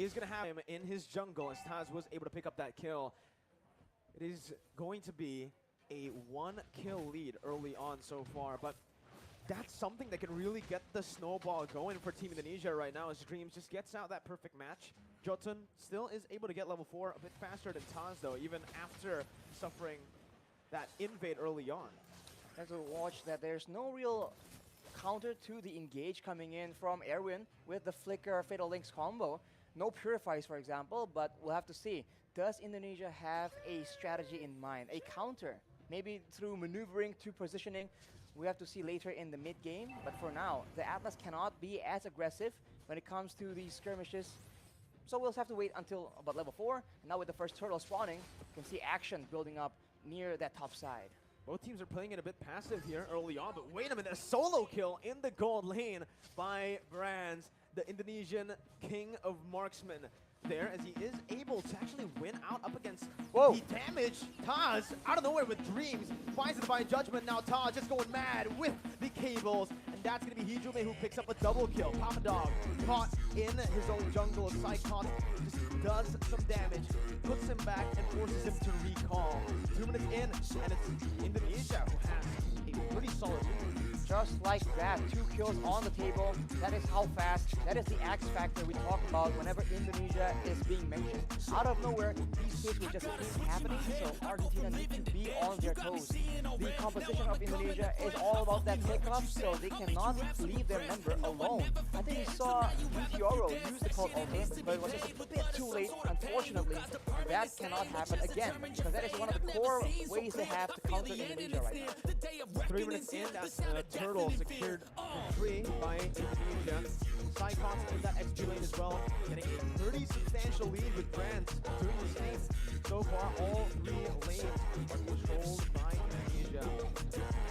is going to have him in his jungle as Taz was able to pick up that kill. It is going to be a 1-kill lead early on so far, but that's something that can really get the snowball going for Team Indonesia right now as Dreams just gets out that perfect match. Jotun still is able to get level 4 a bit faster than Taz though, even after suffering that invade early on. Have to watch that there's no real counter to the engage coming in from Erwin with the Flicker Fatal Links combo. No Purifies, for example, but we'll have to see. Does Indonesia have a strategy in mind, a counter? Maybe through maneuvering to positioning. We have to see later in the mid game, but for now, the Atlas cannot be as aggressive when it comes to these skirmishes. So we'll have to wait until about level 4, and now with the first turtle spawning, you can see action building up near that top side. Both teams are playing it a bit passive here early on, but wait a minute, a solo kill in the gold lane by Brands, the Indonesian king of marksmen there, as he is able to actually win out up against the damage. Taz, out of nowhere with Dreams, finds the Divine Judgment. Now Taz just going mad with the cables, and that's going to be Hijume who picks up a double kill. Papa Dog caught in his own jungle. Psychos just does some damage, puts him back, and forces him to recall. 2 minutes in, and it's Indonesia who has a pretty solid lead. Just like that, 2 kills on the table. That is how fast. That is the X factor we talk about whenever Indonesia is being mentioned. Out of nowhere, these things will just keep happening, so Argentina need to be on their toes. The composition of Indonesia is all about that pickup, so they cannot leave their member alone. I think we saw viewr use the cold ulti, but it was just a bit too late, unfortunately. And that cannot happen again, because that is one of the core ways they have to counter Indonesia right now. 3 minutes in, that's Turtle secured for free by Indonesia. Psychos in that XP lane as well, getting a pretty substantial lead with Brands doing the same. So far, all 3 lanes are controlled by Indonesia.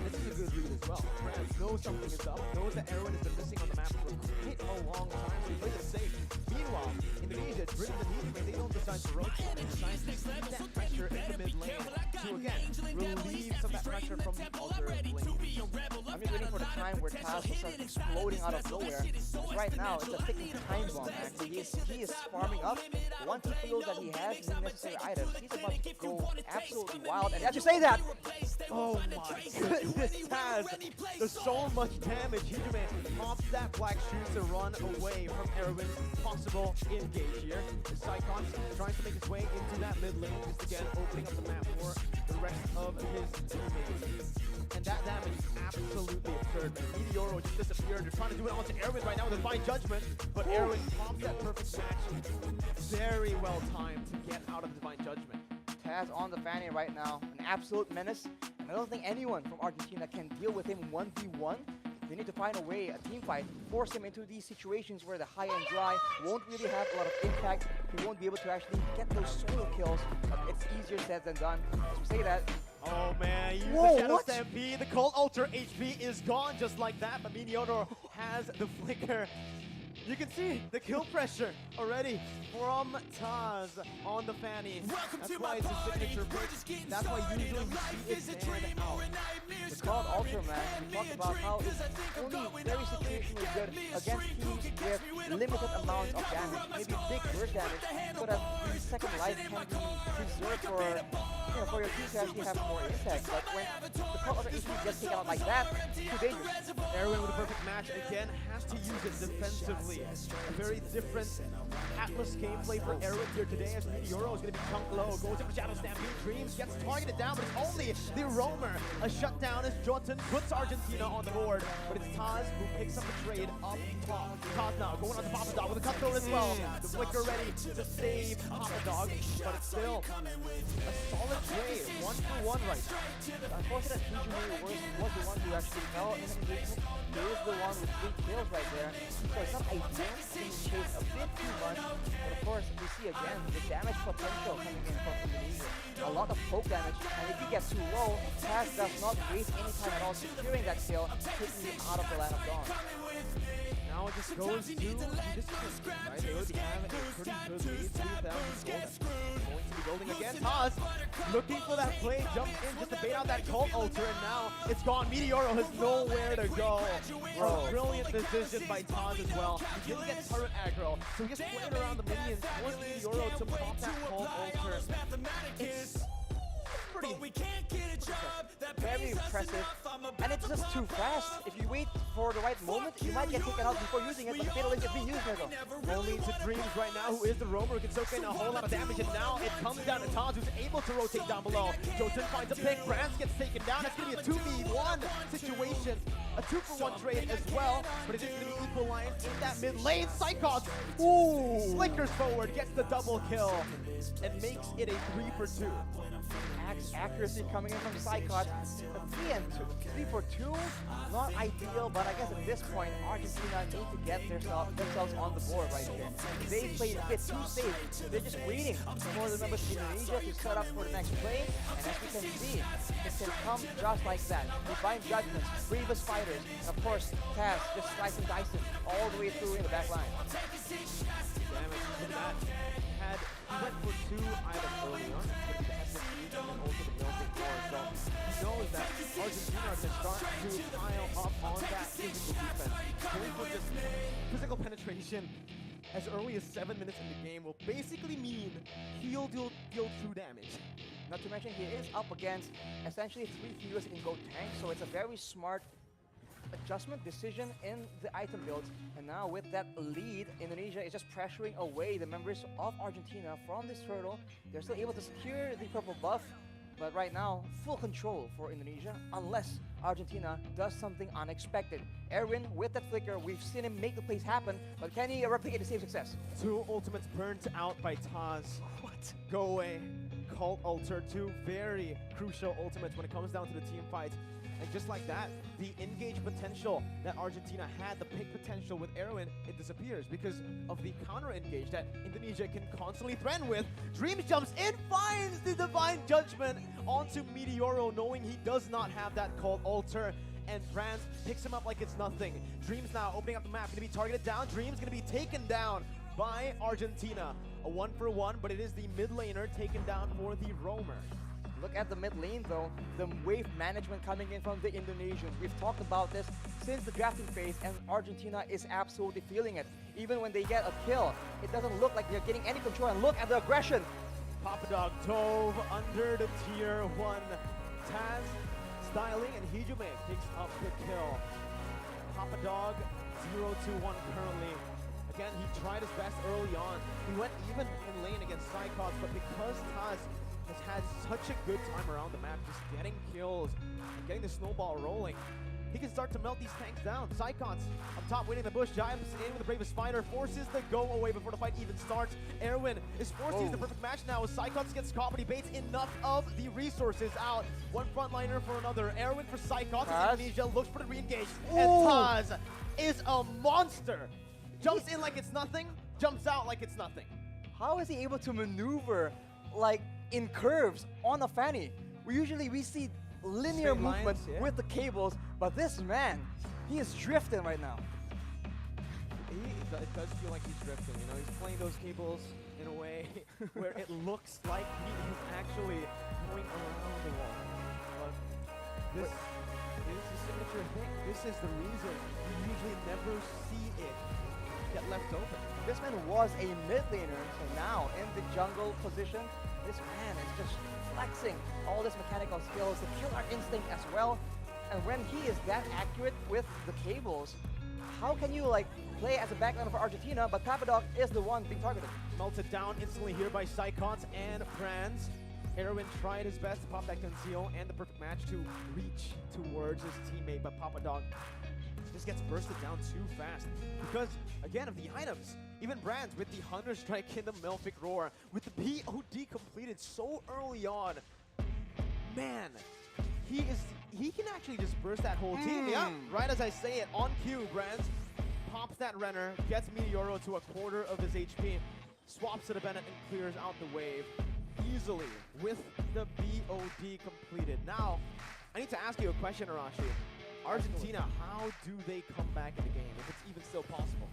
This is a good lead as well. Brands knows something is up, knows that Erwin has been missing on the map for quite a long time, so he plays it safe. Meanwhile, Indonesia is driven the need, but they don't decide to rotate. They decide to keep that pressure in the mid lane to, again, relieve some of that pressure from the other lane. I'm just waiting for the time where Taz will start exploding out of nowhere. Right now, it's a ticking time bomb, actually. He is farming up. Once he feels that he has the necessary items, he's about to go absolutely wild. And as you say that, oh my goodness, Taz, there's so much damage. Hijume pops that black shoes to run away from Erwin's possible engage here. The Psychos trying to make his way into that mid lane, just again opening up the map for the rest of his teammates. And that damage is absolutely absurd. Meteoro just disappeared. They're trying to do it onto Erwin right now with a Divine Judgment, but Erwin pops that perfect match. Very well timed to get out of Divine Judgment. Taz on the fanny right now, an absolute menace. And I don't think anyone from Argentina can deal with him 1v1. They need to find a way, a team fight, force him into these situations where the high and dry won't really have a lot of impact. He won't be able to actually get those solo kills, but it's easier said than done. As we say that, oh man, use the Shadow Stampede. The Cold Ultra HP is gone just like that, but Meteoro has the Flicker. You can see the kill pressure already from Taz on the fanny. That's why it's a signature pick. That's why usually you see it stand out. The Cold Ultra, man, we talked about how it's only very situationally good against teams with limited amounts of damage, maybe big burst damage, so that the second life can be preserved for your team to actually have more impact. But when the Cold Ultra HP gets taken out like that, too dangerous. Erwin with a perfect match again has to use it defensively. A very different Atlas gameplay for Erwin here today, as Meteoro is going to be chunked low, goes in for Shadow Stampede, Dreams gets targeted down, but it's only the Roamer. A shutdown as Jotun puts Argentina on the board, but it's Taz who picks up the trade up top. Taz now going on to Papa Dog with a cut throw as well. The Flicker ready to save Papa Dog, but it's still a solid trade, 1-for-1 right now. Unfortunately, Hijume was the one who actually fell in the engagement. He is the one with 3 kills right there. So it's not ideal, being chased a bit too much. But of course, we see again the damage potential coming in from Indonesia. A lot of poke damage, and if he gets too low, Taz does not waste any time at all securing that kill, taking him out of the Land of Dawn. Now it just goes to this right? They already have a pretty good lead, 3,000 gold. Going to be building again. Taz looking for that play, jumps in just to bait out that cult ultra, and now it's gone. Meteoro has nowhere to go. A brilliant decision by Taz as well. He didn't get turret aggro, so he just played around the minions, forced Meteoro to pop that cult ultra. It's pretty very impressive, and it's just too fast. If you wait for the right moment, you might get taken out before using it, but the Fatal Link is being used there though. Only to Dreams right now, who is the roamer, who can soak in a whole lot of damage, and now it comes down to Taz, who's able to rotate down below. Jotun finds a pick, Brands gets taken down. It's going to be a 2v1 situation, a 2-for-1 trade as well, but it is going to be equalized in that mid lane. Psychos, flickers forward, gets the double kill, and makes it a 3-for-2. Accuracy coming in from Psychot. 3 for 2, not ideal, but I guess at this point, Argentina need to get themselves on the board right here. They played a bit too safe. They're just waiting for the members of Indonesia to set up for the next play, and as we can see, it can come just like that. Divine Judgments, Grievous Fighters, and of course, Taz just slicing dicing all the way through in the back line. Damage from that. He went for 2 items early on. And also the melting floor, so he knows that Argentina are going to start to pile up on that physical defense. Going for just physical penetration as early as 7 minutes in the game will basically mean he'll deal true damage. Not to mention he is up against essentially 3 healers that can go tank, so it's a very smart adjustment decision in the item builds. And now with that lead, Indonesia is just pressuring away the members of Argentina from this turtle. They're still able to secure the purple buff, but right now, full control for Indonesia, unless Argentina does something unexpected. Erwin with that flicker, we've seen him make the plays happen, but can he replicate the same success? 2 ultimates burnt out by Taz. What? Go away. Cult Alter, 2 very crucial ultimates when it comes down to the team fight. And just like that, the engage potential that Argentina had, the pick potential with Erwin, it disappears because of the counter engage that Indonesia can constantly threaten with. Dreams jumps in, finds the Divine Judgment onto Meteoro, knowing he does not have that Cult Alter. And Brands picks him up like it's nothing. Dreams now opening up the map, gonna be targeted down. Dreams gonna be taken down by Argentina. A 1-for-1, but it is the mid laner taken down for the roamer. Look at the mid lane though, the wave management coming in from the Indonesians. We've talked about this since the drafting phase, and Argentina is absolutely feeling it. Even when they get a kill, it doesn't look like they're getting any control, and look at the aggression. Papadog dove under the tier 1. Taz styling, and Hijume picks up the kill. Papadog 0-1 currently. Again, he tried his best early on. He went even in lane against Psychots, but because Taz has had such a good time around the map, just getting kills and getting the snowball rolling, he can start to melt these tanks down. Psychots up top waiting in the bush, jumps in with the Bravest Fighter, forces the go away before the fight even starts. Erwin is forced to use the perfect match now as Psychots gets caught, but he baits enough of the resources out. One frontliner for another. Erwin for Psychots as Indonesia looks for the re-engage. And Taz is a monster. Jumps in like it's nothing, jumps out like it's nothing. How is he able to maneuver like in curves on a fanny? We see linear movement with the cables, but this man, he is drifting right now. It does feel like he's drifting, you know, he's playing those cables in a way where it looks like he's actually going around the wall. But this is a signature thing. This is the reason you usually never see it get left open. This man was a mid laner, so now in the jungle position, this man is just flexing all this mechanical skills, the killer instinct as well. And when he is that accurate with the cables, how can you like play as a backliner for Argentina, but Papadog is the one being targeted? Melted down instantly here by Psychots and Brands. Erwin tried his best to pop that conceal and the perfect match to reach towards his teammate, but Papadog just gets bursted down too fast because, again, of the items. Even Brands with the Hunger Strike in the Melfic Roar, with the POD completed so early on. Man, he can actually just burst that whole team. Yeah, right as I say it, on cue, Brands pops that Renner, gets Meteoro to a quarter of his HP, swaps to the Bennett and clears out the wave easily with the BOD completed. Now, I need to ask you a question, Arashi. Argentina, how do they come back in the game, if it's even still possible?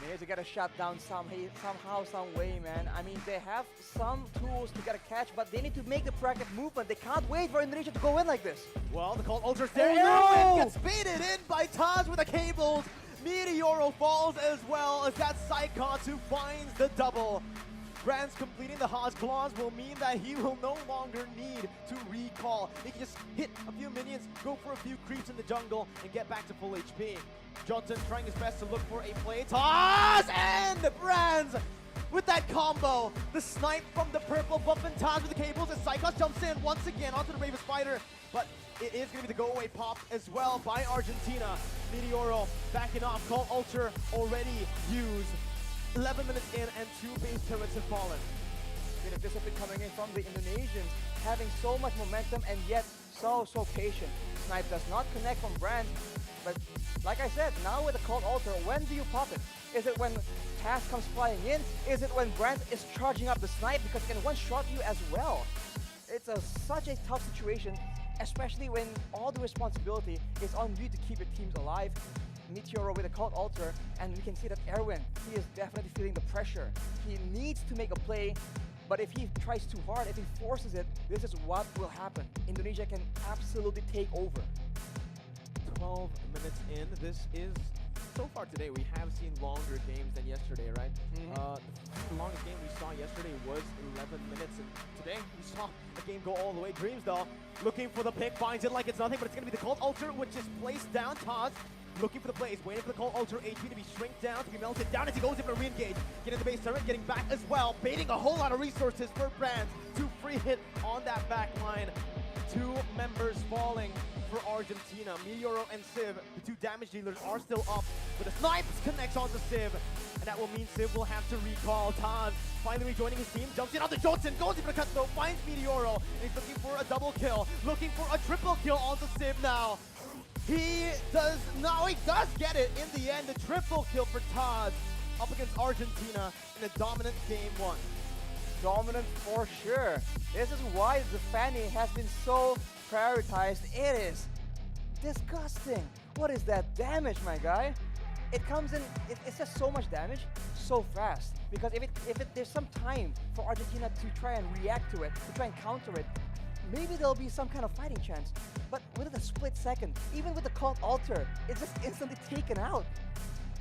They need to get a shut down somehow, some way, man. I mean, they have some tools to get a catch, but they need to make the proactive movement. They can't wait for Indonesia to go in like this. Well, the Cold Ultra's there. Oh, Erwin no! gets baited in by Taz with the cables. Meteoro falls as well as that Psychots who finds the double. Brands completing the Haas clause will mean that he will no longer need to recall. He can just hit a few minions, go for a few creeps in the jungle, and get back to full HP. Johnson trying his best to look for a play. Taz and Brands with that combo. The snipe from the purple buff and Taz with the cables as Psychos jumps in once again onto the Raven Spider. But it is going to be the go-away pop as well by Argentina. Meteoro backing off. Cold Ultra already used. 11 minutes in and 2 base turrets have fallen. Bit of discipline coming in from the Indonesians, having so much momentum and yet so patient. Snipe does not connect from Brand, but like I said, now with the Cold Ultra, when do you pop it? Is it when Taz comes flying in? Is it when Brand is charging up the Snipe because he can one-shot you as well? It's such a tough situation, especially when all the responsibility is on you to keep your teams alive. Meteoro with a Cold Ultra, and we can see that Erwin, he is definitely feeling the pressure. He needs to make a play, but if he tries too hard, if he forces it, this is what will happen. Indonesia can absolutely take over. 12 minutes in. This is, so far today, we have seen longer games than yesterday, right? The longest game we saw yesterday was 11 minutes, and today we saw a game go all the way. Dreams, though, looking for the pick, finds it like it's nothing, but it's going to be the Cold Ultra, which is placed down. Taz looking for the plays, waiting for the Cold Ultra HP to be shrink down, to be melted down as he goes in for a re-engage. Getting the base turret, getting back as well, baiting a whole lot of resources for Brands to free hit on that back line. 2 members falling for Argentina. Meteoro and Civ, the 2 damage dealers, are still up, but the Snipes connects onto Civ, and that will mean Civ will have to recall. Taz finally rejoining his team, jumps in onto Johnson, goes in for the cut though, finds Meteoro, and he's looking for a double kill, looking for a triple kill onto Civ now. He does get it in the end. The triple kill for Taz up against Argentina in a dominant game 1. Dominant for sure. This is why the Fanny has been so prioritized. It is disgusting. What is that damage, my guy? It comes in, it's just so much damage, so fast. Because if there's some time for Argentina to try and react to it, to try and counter it, maybe there'll be some kind of fighting chance. But within a split second, even with the Cold Ultra, it's just instantly taken out.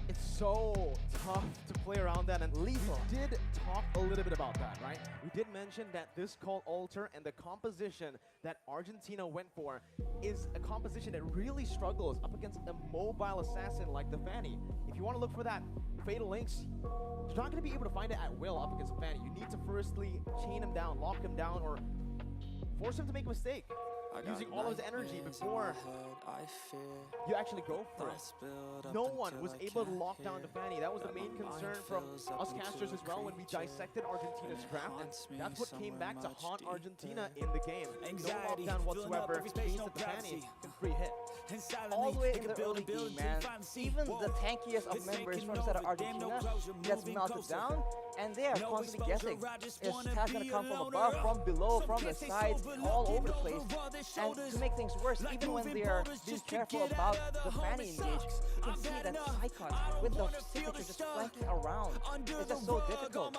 It's so tough to play around that, and lethal. We did talk a little bit about that, right? We did mention that this Cold Ultra and the composition that Argentina went for is a composition that really struggles up against a mobile assassin like the Fanny. If you want to look for that Fatal Links, you're not going to be able to find it at will up against a Fanny. You need to firstly chain him down, lock him down, or force him to make a mistake, using all of his energy before you actually go for it. No one was able to lock down the Fanny. That was the main concern from us casters as well when we dissected Argentina's craft, and that's what came back to haunt Argentina in the game. No lockdown whatsoever, means that the Fanny can free hit. All the way in the early game, man. Even the tankiest of members from Sara Argentina gets melted down, and they are constantly guessing. Is Taz gonna come from above, from below, from the sides, all over the place? And to make things worse, even when they are being careful about the Fanny engage, you can see that Psychots with the signature just flanking around. It's just so difficult.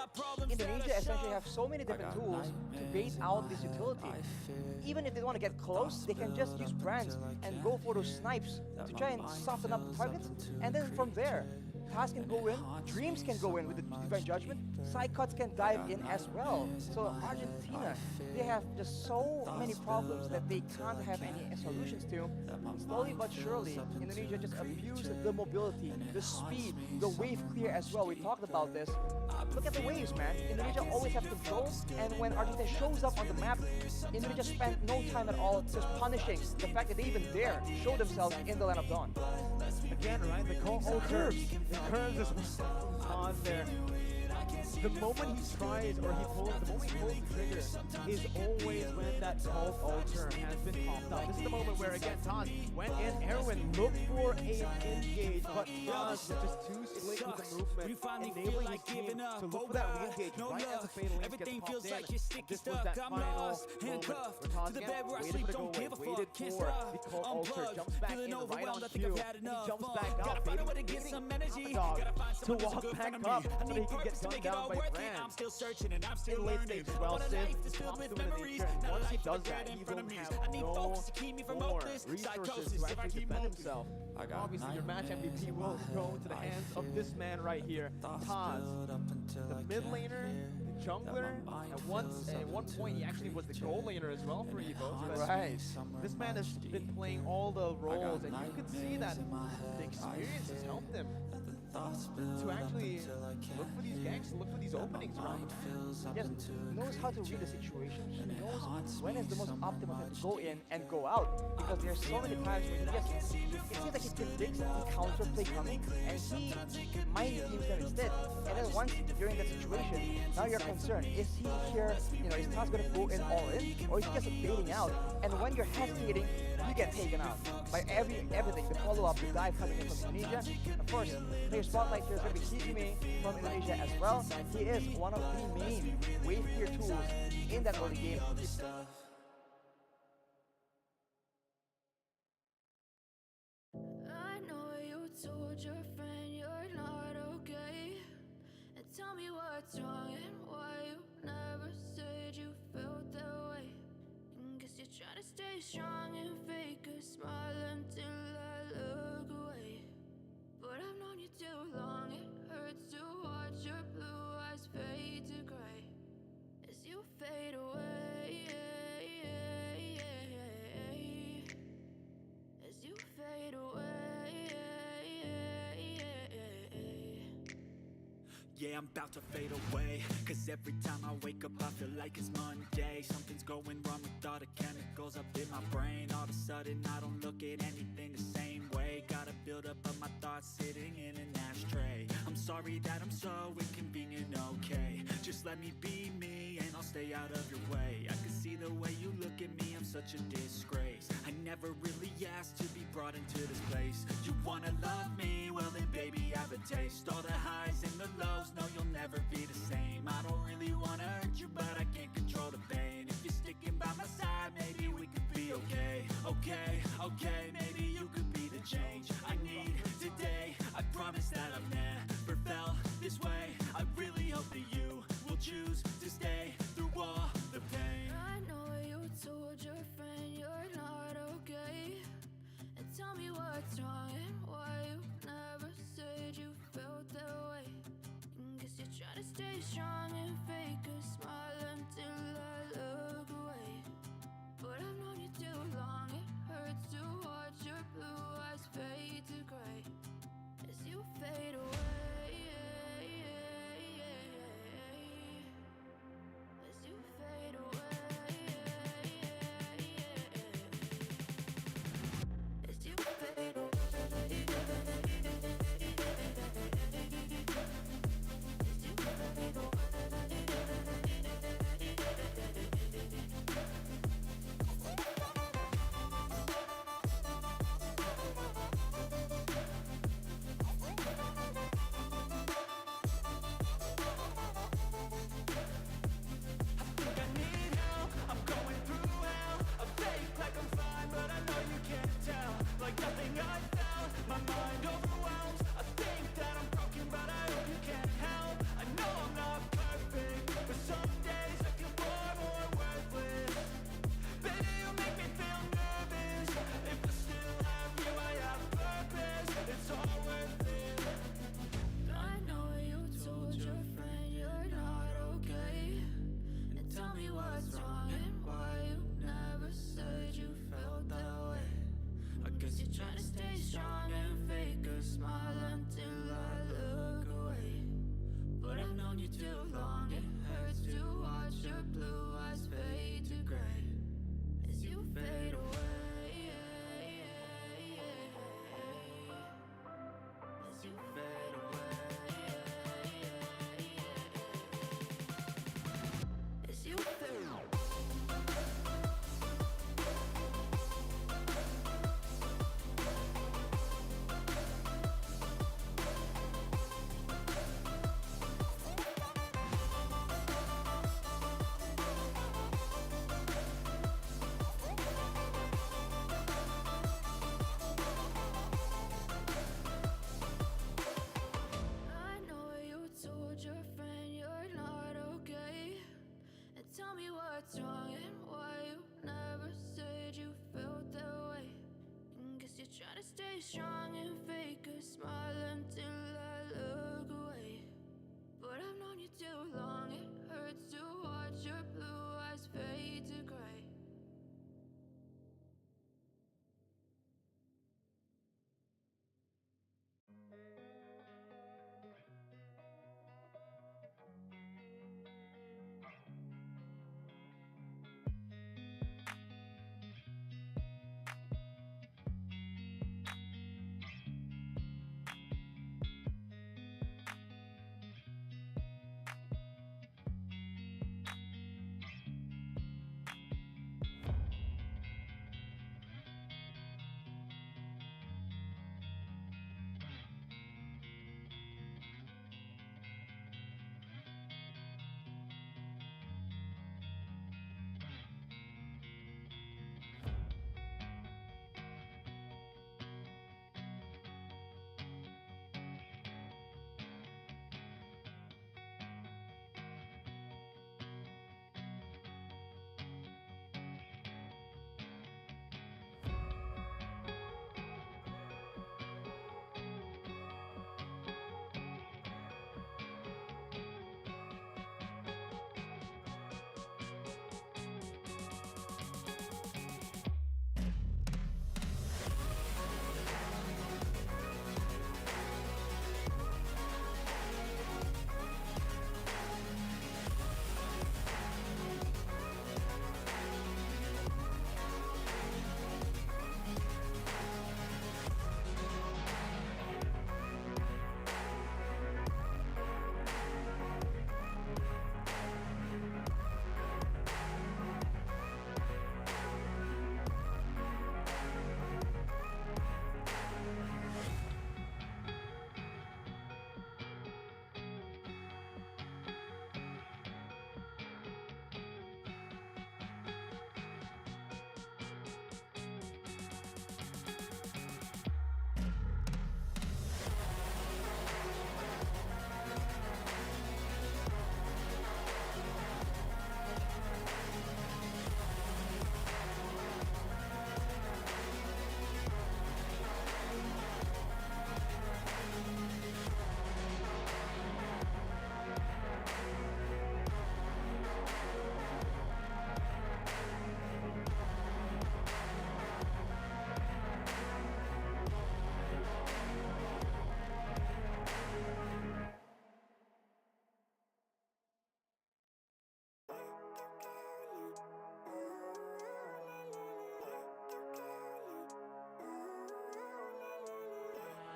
Indonesia essentially have so many different tools to bait out this utility. Even if they want to get close, they can just use Brands and go for those snipes to try and soften up the targets. And then from there, Taz can go in, Dreams can go in with the Divine Judgment, Psychots can dive in as well. So Argentina, they have just so many problems that they can't have any solutions to. Slowly but surely, Indonesia just abused the mobility, the speed, the wave clear as well. We talked about this. Look at the waves, man. Indonesia always have control, and when Argentina shows up on the map, Indonesia spent no time at all just punishing the fact that they even dare show themselves in the Land of Dawn. Again, right? The Cold Ultra, the curves as well. Taz there. the moment he tries or the moment he pulls the trigger is always when that cult altar has been popped up. This is the moment where again Taz went in, Erwin looked for a engage, but Taz was just too slick with the movement, enabling his team to look for that re-engage right as the fatal link gets popped in. This was that final moment where Taz again waited for the go away, waited for the cult altar, jumps back in right on cue, and he jumps back out, waiting Dog to walk back up so that he can get gunned down by Brand. In late stage as well, Sid pops to win the nature, and once he does that, he will have no more resources to actually defend himself. Obviously, your match MVP will go into the hands of this man right here, Taz, the mid laner, the jungler. At one point, he actually was the goal laner as well for Evo. Right. This man has been playing all the roles, and you can see that the experience has helped him to actually look for these ganks, look for these openings around the map. Yes, knows how to read the situation. He knows when is the most optimal time to go in and go out. Because there's so many times where it seems like he predicts the counter play coming and he mind games them instead. And then once you're in that situation, now you're concerned. Is he here, is Taz going to go in all in? Or is he just baiting out? And when you're hesitating, you get taken out by everything. The follow-up, the dive coming in from Indonesia. Of course, player spotlight here is going to be Kijimi from Indonesia as well. He is one of the main wave tier tools in that early game. I know you told your friend you're not okay, and tell me what's wrong and why you never said you felt that way. Guess you're trying to stay strong and fake a smile until I look away. But I've known you too long, it hurts to watch your blue eyes fade to gray as you fade away. As you fade away. Yeah, I'm about to fade away, cause every time I wake up I feel like it's Monday. Something's going wrong with all the chemicals up in my brain. All of a sudden I don't look at anything the same way. Gotta build up of my thoughts sitting in an ashtray. I'm sorry that I'm so inconvenient, okay. Just let me be me and I'll stay out of your way. I can see the way you look at me, I'm such a disgrace. I never really asked to be brought into this place. You wanna love me? Well then baby I have a taste. All the highs and the lows, no you'll never be the same. I don't really wanna hurt you but I can't control the pain. If you're sticking by my side, maybe we could be okay. Okay, maybe you could be the change I need today. I promise that I've never felt this way. I really hope that you will choose to stay through all the pain. I know you told your friend you're not okay, and tell me what's wrong and why you never said you felt that way. Guess you're trying to stay strong and fake a smile until I look away. But I've known you too long, it hurts to watch your blue eyes fade to gray as you fade away. As you fade away. As you fade away. Trying to stay strong and fake a smile until I look away. But I've known you too long, it hurts to watch your blue eyes fade to gray as you fade away. As you fade away. stay strong and fake a smile until I look away. But I've known you too long, it hurts to watch your blue eyes fade to gray.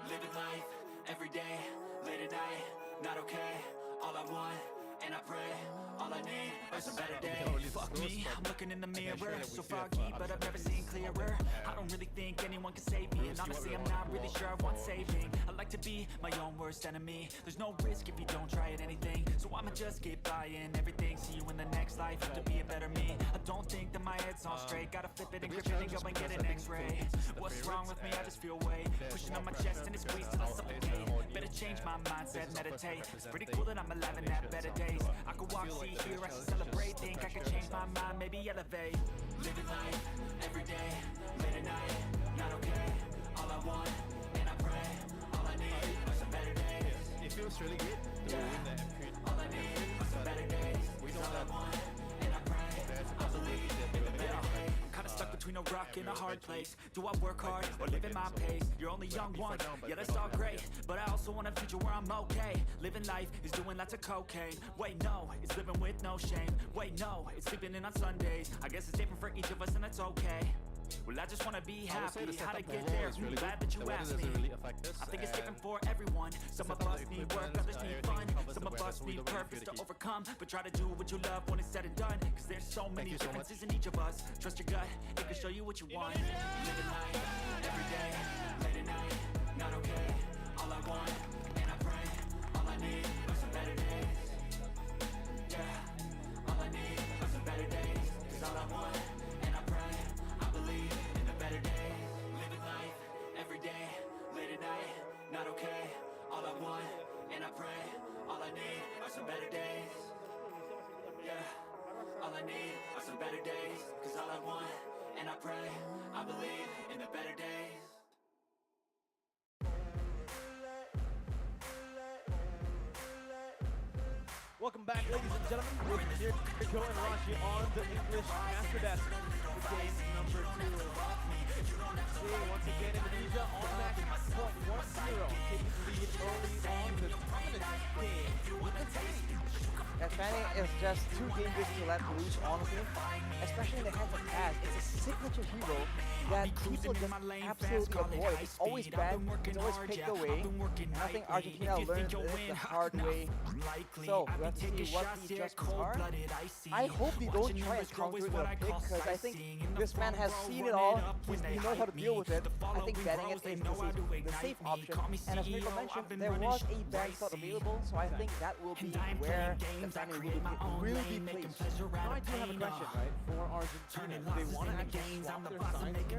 Living life, every day, late at night, not okay. All I want, and I pray, all I need are some better days. Fuck me, I'm looking in the mirror, so foggy, but I've never seen clearer. I don't really think anyone can save me, and honestly I'm not really sure I want saving. I like to be my own worst enemy. There's no risk if you don't try at anything, so I'ma just keep buying everything. See you in the next life, have to be a better me. I don't think that my head's on straight, gotta flip it and grip it and go and get an x-ray. What's wrong with me? I just feel weight pushing on my chest and it's squeezed till I suffocate. Better change my mindset, meditate. It's pretty cool that I'm alive and have better days. I could walk, see, hear, I should celebrate. Think I could change my mind, maybe elevate. Living life, every day, late at night, not okay. All I want, and I pray, all I need are some better days. It feels really good to win the MP. All I need are some better days. We It's don't all I have want, and I pray, I believe in the better days. Kinda stuck between a rock and a hard place. Do I work hard or live at my pace? You're only young once, yeah that's all great, but I also want a future where I'm okay. Living life is doing lots of cocaine. Wait no, it's living with no shame. Wait no, it's sleeping in on Sundays. I guess it's different for each of us and that's okay. Well I just wanna be I would say happy, the how to setup get overall there, is really glad good. that you The weather asked me. doesn't really affect us, I think it's different and for everyone. Some of setup of us the need work, equipment, others need everything fun. covers Some the of weather, us so we need don't really purpose feel to the heat. overcome. But try to do what you love when it's said and done, cause there's so many you so differences much. in each of us. Trust your gut, it can show you what you want. Living life, every day, late at night, not okay. All I want, and I pray, all I need are some better days. Yeah, all I need are some better days. Cause all I want, and I pray, I believe in the better days. Living life, every day, late at night, not okay. All I want, and I pray, all I need are some better days. Yeah, all I need are some better days. Cause all I want, and I pray, I believe in the better days. welcome back, ladies and gentlemen. With Mirko and Rashi on the English Master Desk for game number 2. See, once again, Indonesia on match point 1-0, taking the lead early on the dominant game with the Fanny. That Fanny is just too dangerous to let loose, honestly. Especially in the hands of Taz. It's a signature hero that people just absolutely avoid. It's always bad, it's always picked away. And I think Argentina learned this the hard way. So, we have to see what the adjustments are. I hope they don't try and counter it with a pick, because I think this man has seen it all. He knows how to deal with it. I think banning it is the safe option. And as Mirko mentioned, there was a ban slot available, so I think that will be where the Fanny will be placed. Now I do have a question, right, for Argentina. Do they want to actually swap their sides here?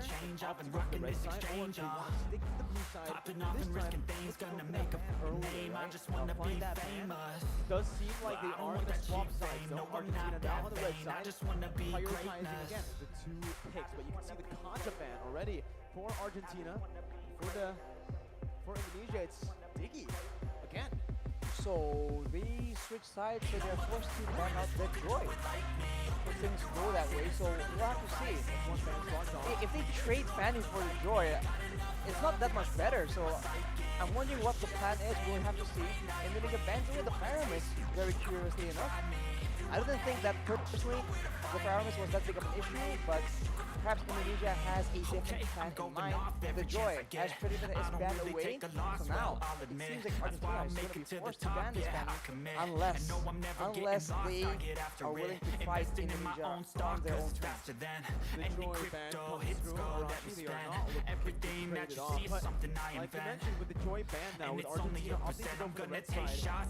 Opt to go to the red side, or do they want to stick to the blue side? This time, let's go for that ban earlier, right? Find that ban. Does seem like they are going to swap sides, though. Argentina now on the red side, prioritizing again the 2 picks. But you can see the contra ban already for Argentina. For Indonesia, it's Diggy again. So they switch sides, so they're forced to ban out the Joy. If things go that way, so we'll have to see. If they trade Fanny for the Joy, it's not that much better. So I'm wondering what the plan is. We'll have to see. Indonesia bans away the Pyramis, very curiously enough. I didn't think that personally the Pyramis was that big of an issue, but perhaps Indonesia has a different plan in mind. The Joy has pretty much is banned away, so now it seems like Argentina is going to be forced to ban this Fanny unless they are willing to fight Indonesia on their own terms. The Joy ban comes through, Arashi, they are not looking to trade it off, but like you mentioned, with the Joy ban now, with Argentina opting to go for the red side, it does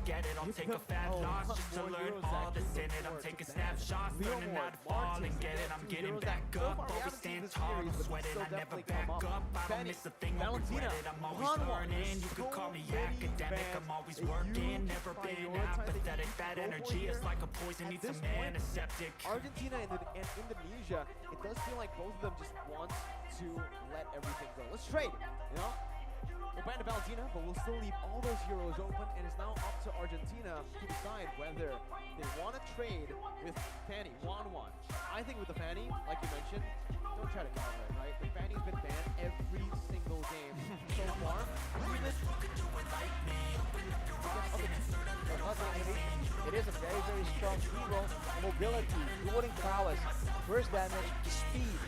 give them a lot more euros actually I'm taking snapshots, learning how to fall and get it. I'm getting back up, always stand tall, I'm sweating, I never back up. I don't miss a thing, I'm regretted, I'm always learning. You could call me academic, I'm always working. Never been apathetic, that energy is like a poison, needs some antiseptic. Argentina and Indonesia, it does feel like both of them just want to let everything go. Let's trade, you know? We'll ban to Valentina, but we'll still leave all those heroes open, and it's now up to Argentina to decide whether they want to trade with Fanny, 1-1. I think with the Fanny, like you mentioned, don't try to counter it, right? The Fanny's been banned every single game so far. Even it is a very, very strong hero. Mobility, dueling prowess, burst damage, speed.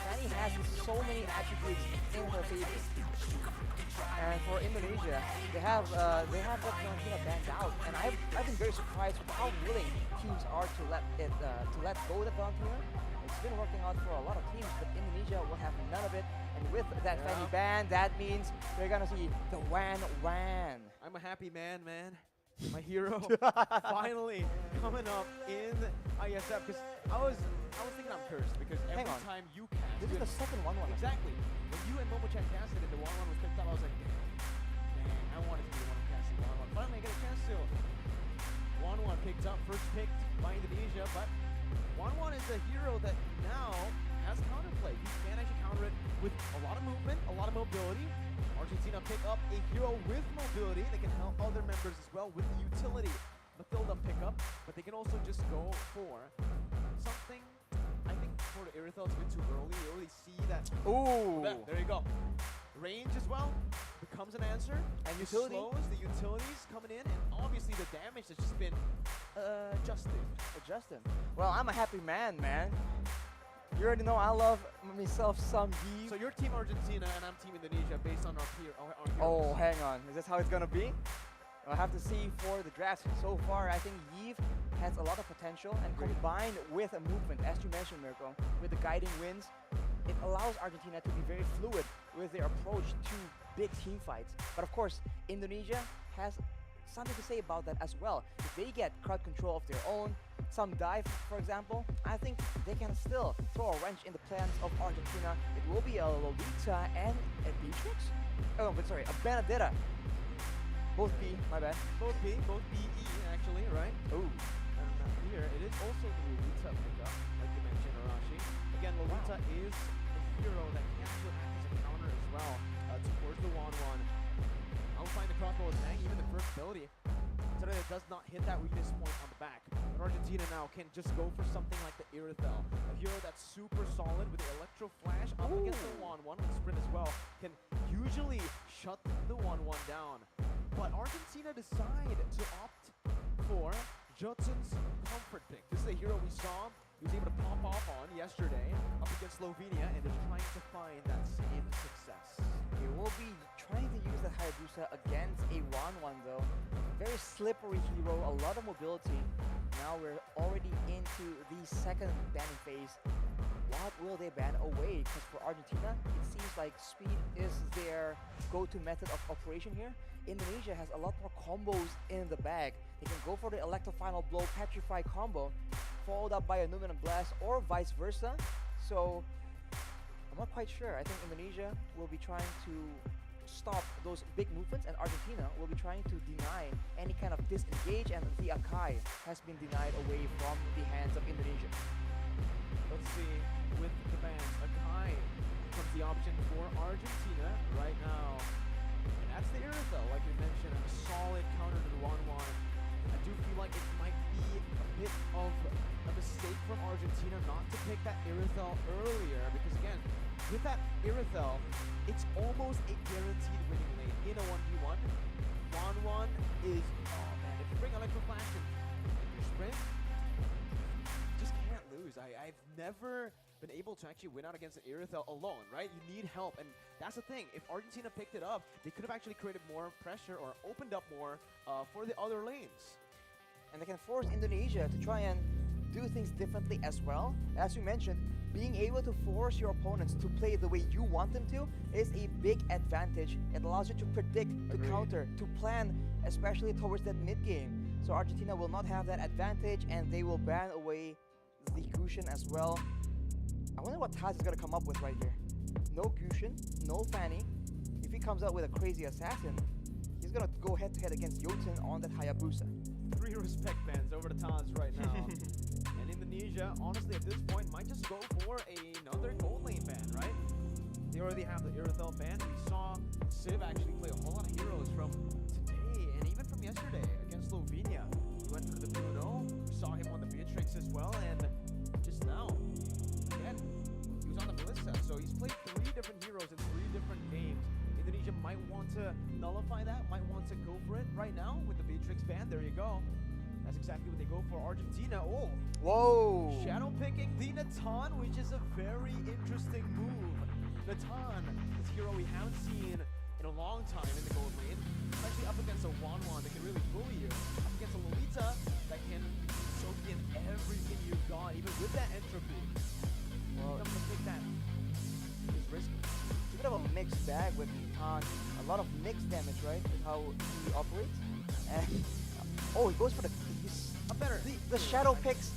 Fanny has so many attributes in her favor. And for Indonesia, they have that Valentina banned out, and I've been very surprised with how willing teams are to let go of the Valentina. It's been working out for a lot of teams, but Indonesia will have none of it. And with that Fanny ban, that means we're gonna see the Wan. I'm a happy man. My hero finally coming up in IESF, because I was thinking I'm cursed, because every time you cast this is the second 1-1. Exactly. When you and Momo-chan casted and the 1-1 was picked up, I was like, dang, I wanted to be the one who casted 1-1. Finally I get a chance to. 1-1 picked up, first picked by Indonesia, but 1-1 is a hero that now has counterplay. You can actually counter it with a lot of movement, a lot of mobility. Argentina pick up a hero with mobility that can help other members as well with the utility. Mathilda pick up, but they can also just go for something. I think for the Irithel it's a bit too early. You already see that. Ooh! There you go. Range as well becomes an answer. And utility? Slows, the utilities coming in, and obviously the damage has just been adjusted. Well, I'm a happy man. You already know I love myself some Yi. So you're Team Argentina and I'm Team Indonesia based on our heroes. Oh, hang on. Is this how it's gonna be? I'll have to see for the draft. So far, I think Yves has a lot of potential, and combined with a movement, as you mentioned, Mirko, with the guiding winds, it allows Argentina to be very fluid with their approach to big team fights. But of course, Indonesia has something to say about that as well. If they get crowd control of their own, some dive, for example, I think they can still throw a wrench in the plans of Argentina. It will be a Lolita and a Beatrix? Oh, but sorry, a Benedetta. Both B, my bad. Both B, both BE actually, right? Ooh. And here, it is also the Lolita pickup, like you mentioned, Arashi. Again, Lolita is a hero that can actually act as a counter as well towards the 1-1. I'll find the crossbow is bang, even the first ability. Serena does not hit that weakness point on the back. But Argentina now can just go for something like the Irithel. A hero that's super solid with the Electro Flash up against the 1-1 with Sprint as well. Can usually shut the 1-1 down. But Argentina decide to opt for Judson's Comfort Pick. This is a hero we saw he was able to pop off on yesterday up against Slovenia, and they're trying to find that same success. They will be trying to use the Hayabusa against a 1-1 though. Very slippery hero, a lot of mobility. Now we're already into the second banning phase. What will they ban away? Because for Argentina, it seems like speed is their go-to method of operation here. Indonesia has a lot more combos in the bag. They can go for the Electro Final Blow Petrify combo, followed up by a Numinum Blast or vice versa. So I'm not quite sure. I think Indonesia will be trying to stop those big movements, and Argentina will be trying to deny any kind of disengage, and the Akai has been denied away from the hands of Indonesia. Let's see, with the bans, Akai becomes the option for Argentina right now. And that's the Irithel, like we mentioned, a solid counter to the 1-1. I do feel like it might be a bit of a mistake from Argentina not to pick that Irithel earlier, because again, with that Irithel, it's almost a guaranteed winning lane in a 1v1. 1-1 is, oh man, if you bring Electro Flash and your sprint, you just can't lose. I've never been able to actually win out against an Irithel alone, right? You need help, and that's the thing. If Argentina picked it up, they could have actually created more pressure or opened up more for the other lanes. And they can force Indonesia to try and do things differently as well. As you mentioned, being able to force your opponents to play the way you want them to is a big advantage. It allows you to predict, to counter, to plan, especially towards that mid-game. So Argentina will not have that advantage, and they will ban away the Gusion as well. I wonder what Taz is going to come up with right here. No Gusion, no Fanny. If he comes out with a crazy assassin, he's going to go head-to-head against Jotun on that Hayabusa. 3 respect bans over to Taz right now. And Indonesia, honestly, at this point, might just go for another gold lane ban, right? They already have the Irithel ban. We saw Civ actually play a whole lot of heroes from today and even from yesterday against Slovenia. He went for the Bruno. We saw him on the Beatrix as well, and just now, again, he was on the Melissa. So he's played 3 different heroes in 3 different games. Indonesia might want to nullify that, might want to go for it right now with the Beatrix ban. There you go. That's exactly what they go for. Argentina, oh! Whoa! Shadow picking the Natan, which is a very interesting move. Natan, this hero we haven't seen in a long time in the gold lane, especially up against a 1-1 that can really bully you. Up against a Lolita that can soak in everything you've got, even with that entropy. Well, to pick that is risky. It's a bit of a mixed bag with Natan. A lot of mixed damage, right? With how he operates. And oh, he goes for the the shadow picks.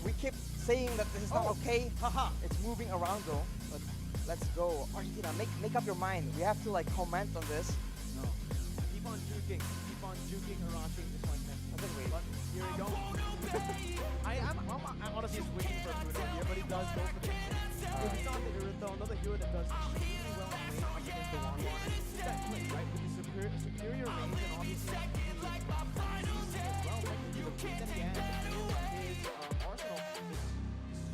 We keep saying that this is not okay. Haha. It's moving around though. But let's go. Argentina, make up your mind. We have to like comment on this. No. Keep on juking or rushing just like that. I think wait. But here we go. I'm honestly just waiting for a Bruno here, but he does go for the if it's not the Irithel, another hero that does extremely well in lane up against the 1-1. It's that click, right? With the superior range and obviously as well, but then again, his arsenal is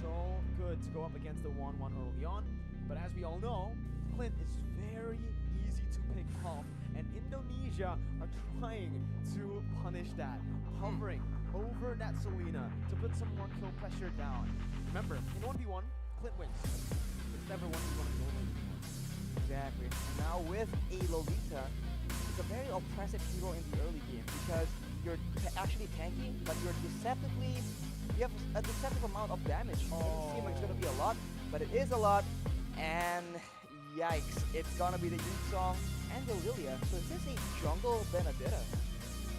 so good to go up against the 1-1 early on. But as we all know, Clint is very easy to pick off, and Indonesia are trying to punish that, hovering over that Selena to put some more kill pressure down. Remember, in 1v1, Clint wins. It's never 1v1 in gold. Exactly. And now with a Lolita, it's a very oppressive hero in the early game because you're actually tanky, but you have a deceptive amount of damage. It doesn't seem like it's gonna be a lot, but it is a lot. And yikes, it's gonna be the Youth Song and the Lilia. So is this a jungle Benedetta?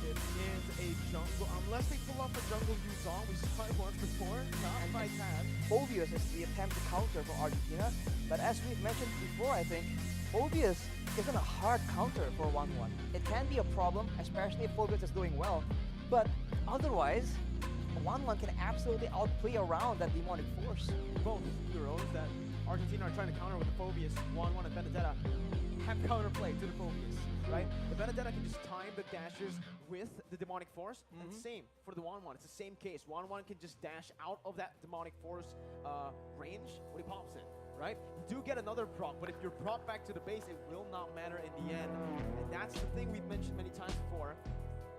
It is a jungle, unless they pull off a jungle Youth Song. We saw it once before, not by Taz. Phobius is the attempt to counter for Argentina, but as we've mentioned before, I think Phobius isn't a hard counter for 1-1. It can be a problem, especially if Phobius is doing well, but otherwise, 1-1 can absolutely outplay around that demonic force. Both heroes that Argentina are trying to counter with the Phobius, 1-1 and Benedetta, have counterplay to the Phobius. right? The Benedetta can just time the dashes with the Demonic Force, and same for the Wanwan. It's the same case. Wanwan can just dash out of that Demonic Force range when he pops it, right? You do get another proc, but if you're propped back to the base, it will not matter in the end. And that's the thing we've mentioned many times before.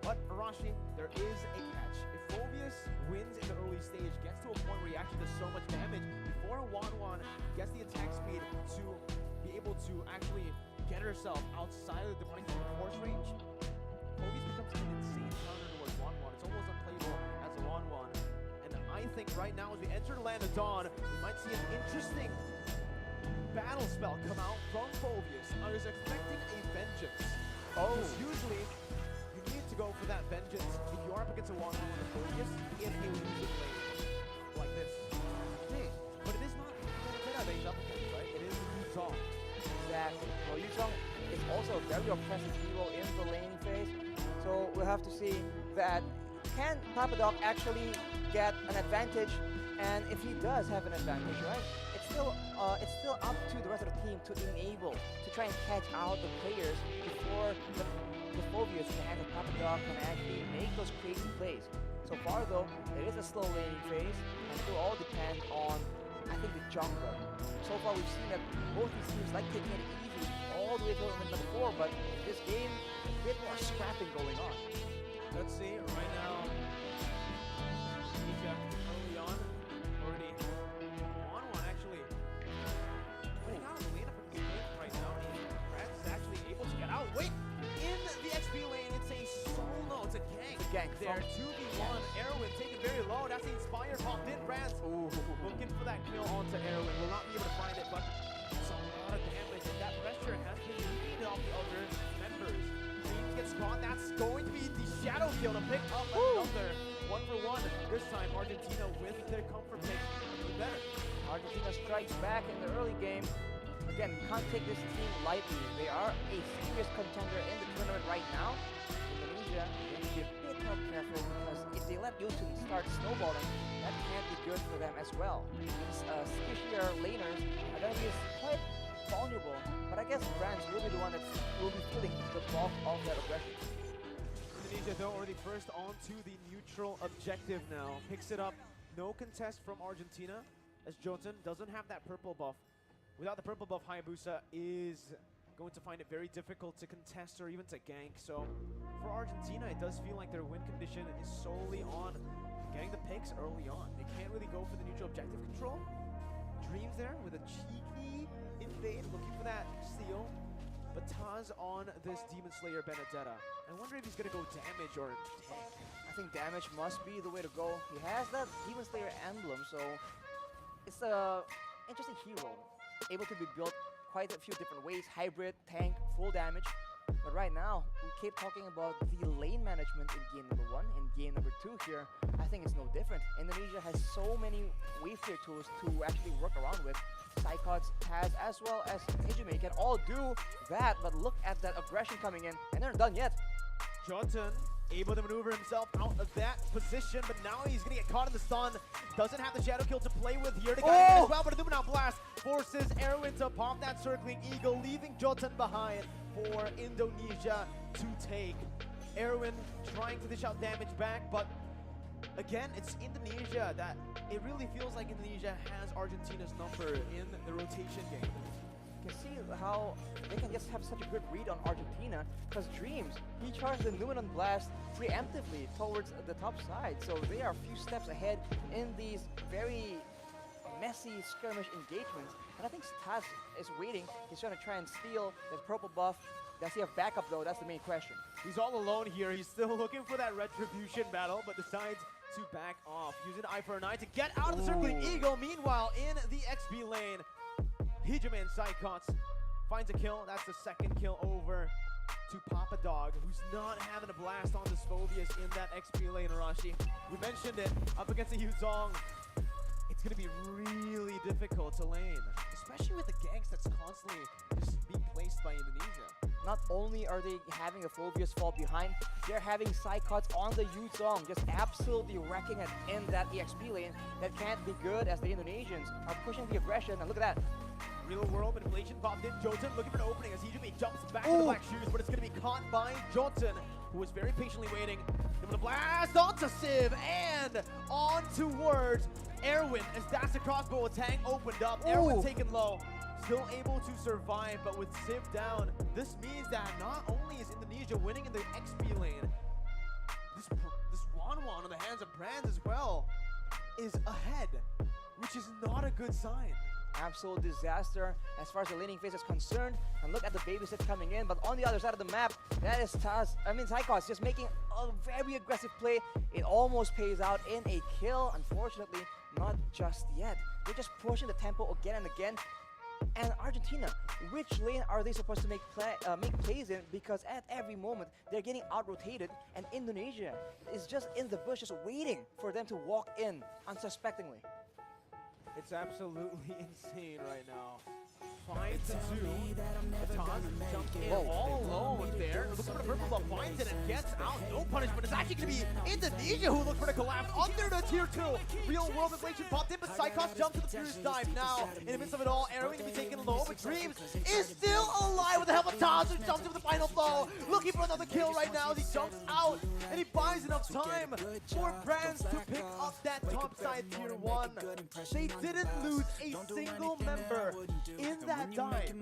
But Arashi, there is a catch. If Phoveus wins in the early stage, gets to a point where he actually does so much damage, before Wanwan gets the attack speed to be able to actually get herself outside of the Demonic Force range, Phoveus becomes an insane counter towards Wanwan. It's almost unplayable as a Wanwan. And I think right now, as we enter Land of Dawn, we might see an interesting battle spell come out from Phoveus. I was expecting a Vengeance. Because usually, you need to go for that Vengeance if you are up against a Wanwan or Phoveus in a losing lane like this. But it is not Benedetta that he's up against, right? It is Yuzong. Exactly. Well, Yuzong is also a very oppressive hero in the laning phase, so we'll have to see that can Papadoc actually get an advantage, and if he does have an advantage, right, it's still up to the rest of the team to enable, to try and catch out the players before the Phoveus and the Papadoc can actually make those crazy plays. So far though, it is a slow laning phase, and it will all depend on, I think, the jungler. So far we've seen that both these teams like taking it easy all the way to tournament number 4, but in this game, a bit more scrapping going on. Let's see, right now, Nisha early on, already Wanwan actually putting out on the lane up against the lane right now, and Reds is actually able to get out. Wait! In the XP lane, it's a solo, it's a gank. It's a gank there, from 2v1, Erwin taken very low, that's the Inspire popped in, Reds looking for that kill onto Erwin, will not be able to find it, but it's a lot of damage, and that pressure has been needed off the other members. Dreams gets caught, that's going to be the shadow kill to pick up another 1-for-1. This time, Argentina with their comfort pick, do better. Argentina strikes back in the early game. Again, we can't take this team lightly. They are a serious contender in the tournament right now. Indonesia needs to be a bit more careful because if they let Yotun start snowballing, that can't be good for them as well. These skishier laners are going to be quite vulnerable, but I guess Brands will be the one that will be feeling the bulk of that aggression. Indonesia, though, already first onto the neutral objective now. Picks it up. No contest from Argentina, as Jotun doesn't have that purple buff. Without the purple buff, Hayabusa is going to find it very difficult to contest or even to gank. So for Argentina, it does feel like their win condition is solely on getting the picks early on. They can't really go for the neutral objective control. Dreams there with a cheeky invade, looking for that steal. But Taz on this Demon Slayer Benedetta. I wonder if he's going to go damage or tank. I think damage must be the way to go. He has that Demon Slayer emblem, so it's a interesting hero. Able to be built quite a few different ways, hybrid, tank, full damage. But right now, we keep talking about the lane management in game number 1. In game number 2 here, I think it's no different. Indonesia has so many wave clear tools to actually work around with. Psychots has, as well as Hijime, can all do that, but look at that aggression coming in, and they're not done yet. Jotun able to maneuver himself out of that position, but now he's going to get caught in the stun. Doesn't have the shadow kill to play with here. The guy as well, but a Luminal Blast forces Erwin to pop that circling eagle, leaving Jotun behind for Indonesia to take. Erwin trying to dish out damage back, but again, it's Indonesia that it really feels like Indonesia has Argentina's number in the rotation game. You can see how they can just have such a good read on Argentina, because Dreams, he charged the Numenon Blast preemptively towards the top side, so they are a few steps ahead in these very messy skirmish engagements. And I think Taz is waiting. He's trying to try and steal the purple buff. Does he have backup though? That's the main question. He's all alone here. He's still looking for that retribution battle, but decides to back off, using the Eye for an Eye to get out of the circling eagle. Meanwhile, in the XP lane, Hijime and Psychots finds a kill. That's the second kill over to Papa Dog, who's not having a blast on this Phoveus in that XP lane, Arashi. We mentioned it, up against the Yuzong. It's going to be really difficult to lane, especially with the ganks that's constantly just being placed by Indonesia. Not only are they having a Phoveus fall behind, they're having Psychots on the Yuzong, just absolutely wrecking it in that EXP lane. That can't be good as the Indonesians are pushing the aggression, and look at that. Real world manipulation popped in. Jotun looking for an opening as he jumps back to the black shoes, but it's going to be caught by Jotun, who was very patiently waiting. Give it a blast onto Civ and on towards Erwin as that's the crossbow tang opened up. Erwin taken low, still able to survive, but with Civ down, this means that not only is Indonesia winning in the XP lane, this Wan on the hands of Brands as well is ahead, which is not a good sign. Absolute disaster as far as the laning phase is concerned. And look at the babysit coming in, but on the other side of the map, that is Psychos just making a very aggressive play. It almost pays out in a kill. Unfortunately, not just yet. They're just pushing the tempo again and again. And Argentina, which lane are they supposed to make plays in? Because at every moment, they're getting out-rotated, and Indonesia is just in the bush, just waiting for them to walk in unsuspectingly. It's absolutely insane right now. 5-2. Taz jumped in all alone there. Looks for the purple buff, finds it and gets out. No punishment. It's actually going to be Indonesia who looks for the collapse under the tier 2. Real world inflation popped in, but Psychos jumps to the fierce dive now. In the midst of it all, Erwin to be taken low, but Dreams is still alive with the help of Taz, who jumps into the final blow. Looking for another kill right now as he jumps out, and he buys enough time for Brands to pick up that top side tier 1. They didn't lose a single member in that dive.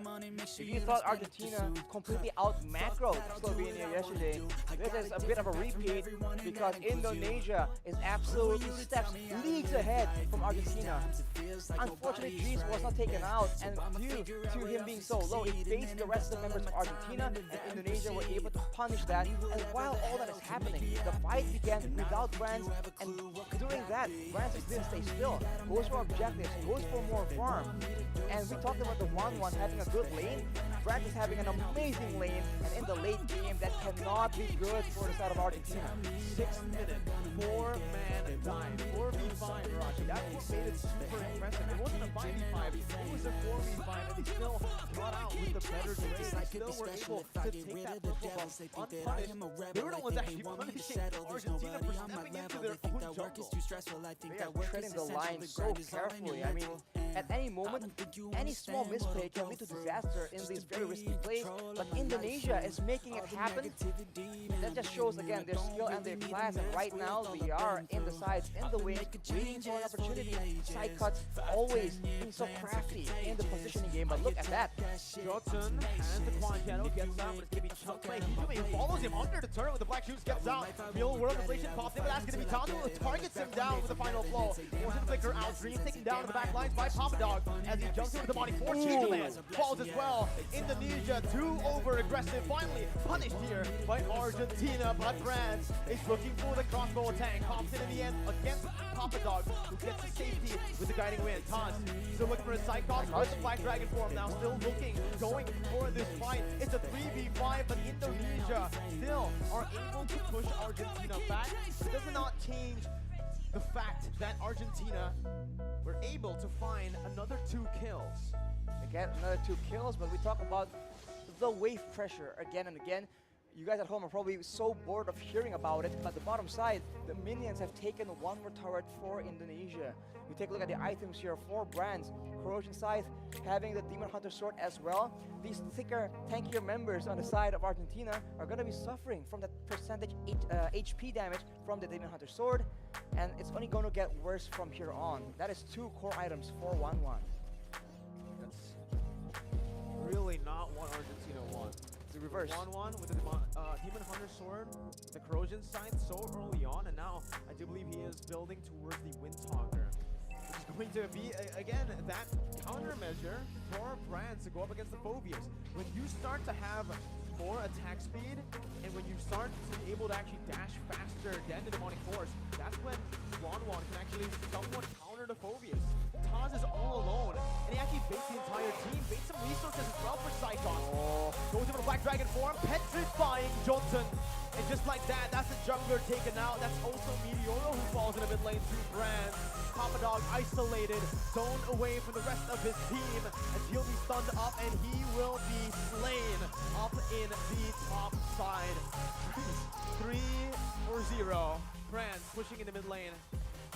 If you thought Argentina completely out-macroed Slovenia yesterday, this is a bit of a repeat because Indonesia is absolutely leagues ahead from Argentina. Unfortunately, Drees was not taken out, and due to him being so low, it faced the rest of the members of Argentina, and Indonesia were able to punish that. And while all that is happening, the fight began without Brands, and during that, Brands didn't stay still. Goes for objectives, goes for more farm. And we talked about the 1-1 having a good lane. Brands is having an amazing lane, and in the late game, that cannot be good for the side of Argentina. 6 minute, 4-man dive, 4v5, Rashi. That made it super impressive. It wasn't a 5v5, it was a 4v5, and they still got out with the better trade. They still were able to take that purple buff unpunished. They were the ones actually punishing Argentina for stepping into their own jungle. They are treading the line so carefully. I mean, at any moment, any small misplay can lead to disaster in these very risky plays, but Indonesia is making it happen. That just shows again their skill and their class, and right now they are in the sides, in the wing, waiting for an opportunity. Side cuts always being so crafty in the positioning game, but look at that. Jotun has the quad channel, gets out, but it's going to be chunked by Hijumi, who follows him under the turret with the black shoes, gets out. Real world inflation pops in, but that's going to be Tazo, who targets him down with the final blow. Forces the flicker out, Dream taken down in the back lines by Papa Dog as he jumps into the body for Chamberlain. Falls as well. Indonesia too over aggressive, finally punished here by Argentina, but Brands is looking for the crossbow attack. Hops in the end against Papa Dog, who gets the safety with the guiding wind. Taz still looking for a Psychos with the Black Dragon form now, still looking, going for this fight. It's a 3v5, but Indonesia still are able to push Argentina back. It does not change the fact that Argentina were able to find another 2 kills. Again, another 2 kills, but we talk about the wave pressure again and again. You guys at home are probably so bored of hearing about it, but the bottom side, the minions have taken 1 more turret for Indonesia. We take a look at the items here, 4 Brands. Corrosion Scythe having the Demon Hunter Sword as well. These thicker, tankier members on the side of Argentina are going to be suffering from that percentage HP damage from the Demon Hunter Sword, and it's only going to get worse from here on. That is 2 core items for 1-1. That's really not what Argentina wants. The reverse. 1-1 with the Demon Hunter Sword, the Corrosion Scythe so early on, and now I do believe he is building towards the Windtalker, which is going to be, again, that countermeasure for Brands to go up against the Phobias. When you start to have more attack speed, and when you start to be able to actually dash faster than the Demonic Force, that's when Wan can actually somewhat counter the Phobias. Taz is all alone, and he actually baits the entire team, baits some resources as well for Psychon. Goes into the Black Dragon form, petrifying Jotun. And just like that, that's the jungler taken out. That's also Meteoro who falls in the mid lane to Brands. Papa Dog isolated, zoned away from the rest of his team, as he'll be stunned up and he will be slain up in the top side. 3-0. Brands pushing in the mid lane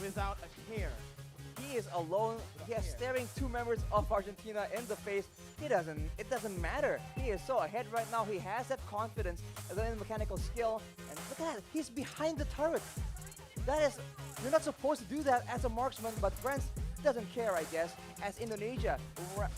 without a care. he is alone. He is staring two members of Argentina in the face. It doesn't matter. He is so ahead right now. He has that confidence and then mechanical skill. And look at that, he's behind the turret. That is, you're not supposed to do that as a marksman, but France doesn't care, I guess, as Indonesia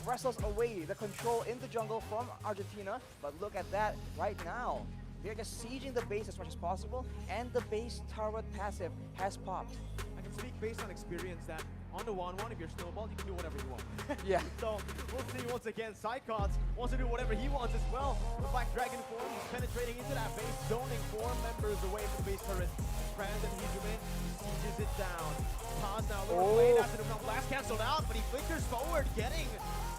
wrestles away the control in the jungle from Argentina. But look at that right now. They're just sieging the base as much as possible, and the base turret passive has popped. I can speak based on experience that on the 1-1, if you're snowballed, you can do whatever you want. Yeah. So we'll see once again. Sycots wants to do whatever he wants as well. The Black Dragon form is penetrating into that base, zoning 4 members away from the base turret. Brandon Hijume sieges it down. Taz now lures away after the blast canceled out, but he flickers forward, getting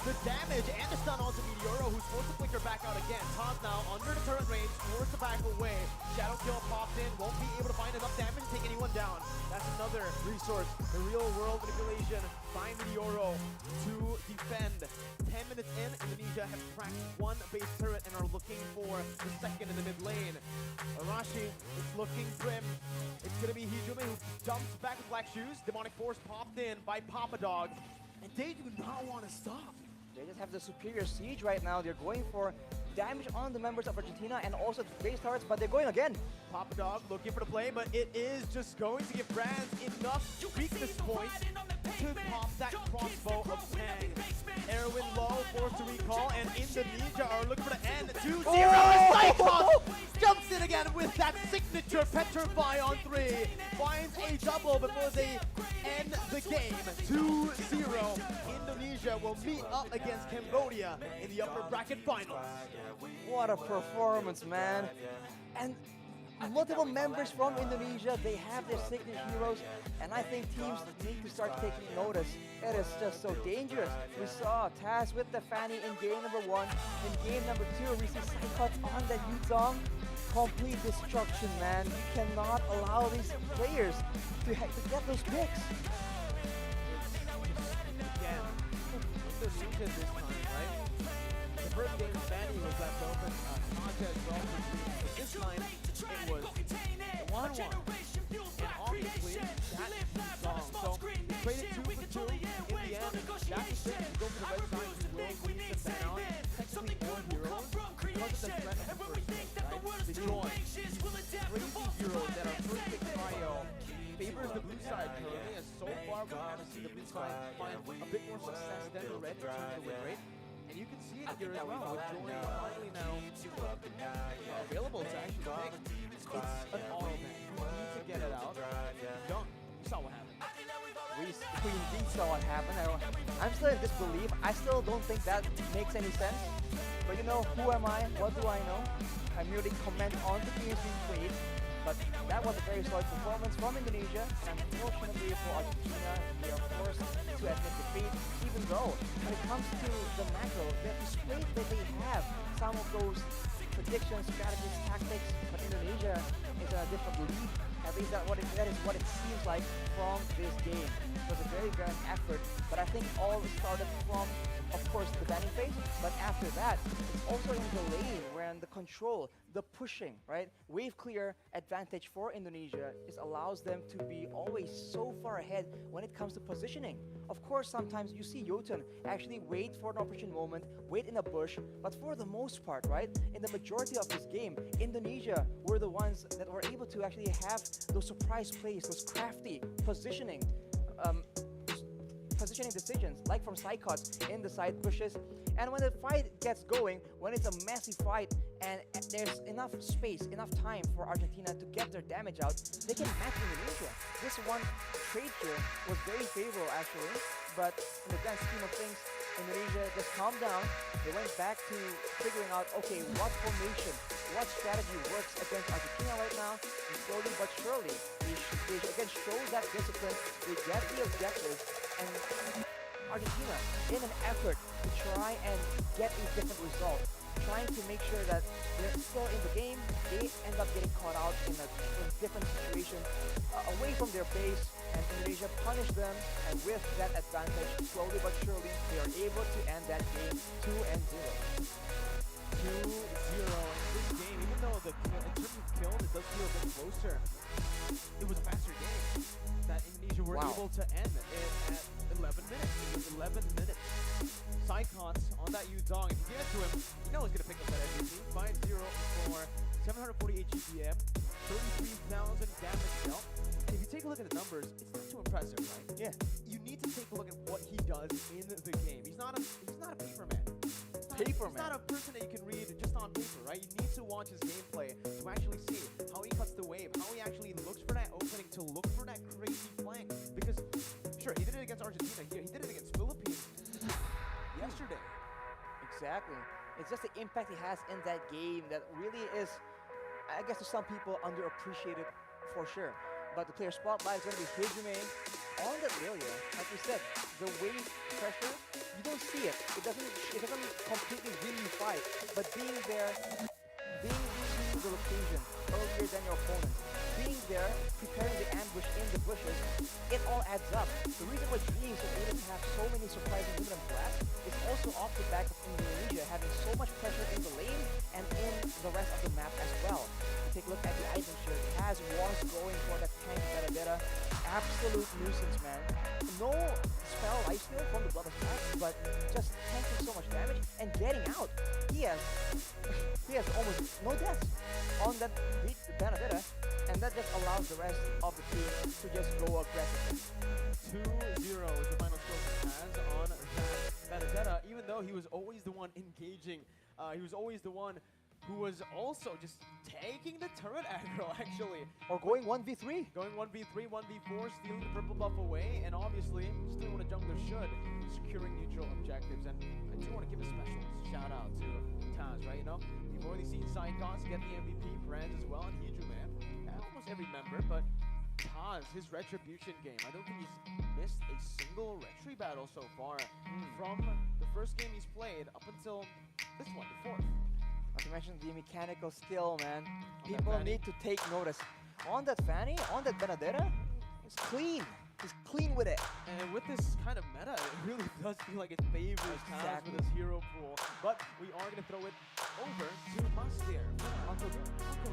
the damage and the stun onto Meteoro, who's forced to flicker back out again. Taz now under the turret range, forced to back away. Shadow Kill popped in, won't be able to find enough damage to take anyone down. That's another resource, the real world manipulation by Meteoro to defend. 10 minutes in, Indonesia have cracked 1 base turret and are looking for the second in the mid lane. Arashi is looking grim. It's gonna be Hijume who jumps back with Black Shoes. Demonic Force popped in by Papa Dog. And they do not want to stop. They just have the superior siege right now. They're going for damage on the members of Argentina and also the base turrets, but they're going again. Papa Dog looking for the play, but it is just going to give France enough weakness points to pop that crossbow of Tang. Erwin low, forced to recall, and Indonesia are looking for the end. 2-0. Sycots jumps in again with that signature Petrify on 3. Finds a double before they end the game. 2-0. Indonesia will meet up against Cambodia in the upper bracket finals. What a performance, man. And multiple members from Indonesia, they have their signature heroes, and I think teams need to start taking notice. It is just so dangerous. We saw Taz with the Fanny in game number 1. In game number 2, we see Sycots on that Yuzong. Complete destruction, man. You cannot allow these players to get those picks. Again, Indonesia this time, right? The first game, Fanny was left open. Naja as well. But this time, it was 1-1. And obviously, that is wrong. So, we traded 2 for 2. In the end, Jack is going to go for the red side. We will lose the ban out. Technically 4 heroes. Because of the threat of the first game, right? The joy. These crazy heroes that are perfect trio favors the blue side currently, as so far we kind of see the blue side find a bit more success than the red in terms of the win rate. And you can see it here as well, with Joy finally now available to actually pick. It's an auto ban. You need to get it out. Don't. You saw what happened. We indeed saw what happened. I'm still in disbelief. I still don't think that makes any sense. But you know, who am I? What do I know? I merely comment on the games being played. But that was a very solid performance from Indonesia. And unfortunately for Argentina, they are forced to admit defeat, even though when it comes to the macro, they're displayed that they have some of those predictions, strategies, tactics, but Indonesia is in a different league. At least that is what it seems like from this game. It was a very grand effort, but I think all started from, of course, the banning phase, but after that, it's also in the lane where the control, the pushing, right? Wave clear advantage for Indonesia allows them to be always so far ahead when it comes to positioning. Of course, sometimes you see Jotun actually wait for an opportune moment, wait in a bush, but for the most part, right, in the majority of this game, Indonesia were the ones that were able to actually have those surprise plays, those crafty positioning decisions, like from Sycots in the side pushes. And when the fight gets going, when it's a massive fight and there's enough space, enough time for Argentina to get their damage out, they can match Indonesia. This one trade here was very favorable actually, but in the grand scheme of things, Indonesia just calmed down. They went back to figuring out, okay, what formation, what strategy works against Argentina right now, and slowly but surely, they again show that discipline, they get the objective, and Argentina, in an effort to try and get a different result, trying to make sure that they're still in the game, they end up getting caught out in a different situation, away from their base, and Indonesia punished them, and with that advantage, slowly but surely, they are able to end that game 2-0. 2-0 in this game, even though in terms of kills, it does feel a bit closer. It was a faster game. that Indonesia were Wow. able to end it at 11 minutes. It was 11 minutes. Psychots on that Yudong. If you get it to him, you know he's going to pick up that MVP. 5-0 for 748 GPM, 33,000 damage dealt. And if you take a look at the numbers, it's not too impressive, right? Yeah. You need to take a look at what he does in the game. He's not a paper man. He's not a person that you can read just on paper, right? You need to watch his gameplay to actually see how he cuts the wave, how he actually looks for that opening, to look for that crazy flank. Because, sure, he did it against Argentina here. He did it against Philippines yesterday. Exactly. It's just the impact he has in that game that really is, I guess to some people, underappreciated for sure. But the player spotlight is going to be Hijume on that Lilia. Like we said, the wave pressure, you don't see it. It doesn't completely win you fight. But being there, being to the location earlier than your opponent, being there, preparing the ambush in the bushes, it all adds up. The reason why Dreams was able to have so many surprising movement blasts is also off the back of Indonesia having so much pressure in the lane and in the rest of the map as well. Take a look at the item share. It has wars going for that tank Beta. Absolute nuisance, man. No spell lifesteal from the Bloodless Pack, but just tanking so much damage and getting out. He has almost no deaths on that beat Beta, and that just allows the rest of the team to just go aggressive. 2-0 is the final score for Taz on that Benedetta, even though he was always the one engaging. He was always the one who was also just taking the turret aggro, actually. Or going 1v3. Going 1v3, 1v4, stealing the purple buff away, and obviously, just doing what a jungler should, securing neutral objectives. And I do want to give a special shout out to Taz, right? You know, we've already seen Psychos get the MVP, Brands as well, and Hydra Man. Almost every member, but Taz, his retribution game, I don't think he's missed a single retri battle so far from the first game he's played up until this one, the fourth. Not to mention the mechanical skill, man. On that People Fanny. need to take notice. On that Fanny, on that Benedetta, it's clean. He's clean with it. And with this kind of meta, it really does feel like it favors Taz Exactly. with his hero pool. But we are going to throw it over to Master, Uncle